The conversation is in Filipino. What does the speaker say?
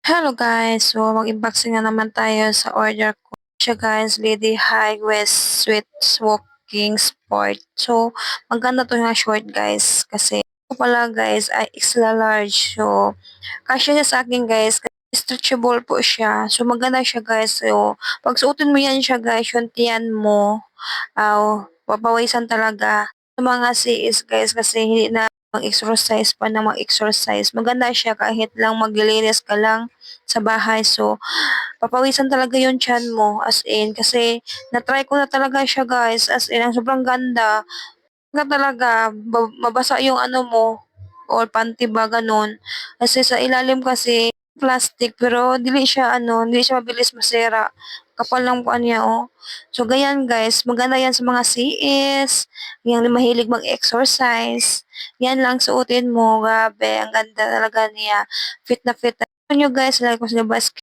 Hello guys, so mag-unboxing na naman tayo sa order ko. Siya guys, Lady High West Sweet Walking Sport. So, maganda to yung short guys kasi ito pala guys ay extra large. So, kasya siya sa akin guys. Stretchable po siya. So, maganda siya guys. So, pag suotin mo yan siya guys, yung tiyan mo, papawisan talaga. Sa mga CIS guys kasi hindi na mag-exercise pa na mag-exercise. Maganda siya kahit lang maglilinis ka lang sa bahay. So, papawisan talaga yung tiyan mo as in. Kasi, na-try ko na talaga siya guys. As in, ang sobrang ganda. Talaga, mabasa yung ano mo or panty ba ganun. Kasi sa ilalim kasi plastic pero dili siya mabilis masira. Kapal lang po niya oh. So ganyan guys, maganda yan sa mga CS, yung mahilig mag-exercise. Yan lang suotin mo, grabe, ang ganda talaga niya. Fit na fit. Ano nyo guys, like ko sa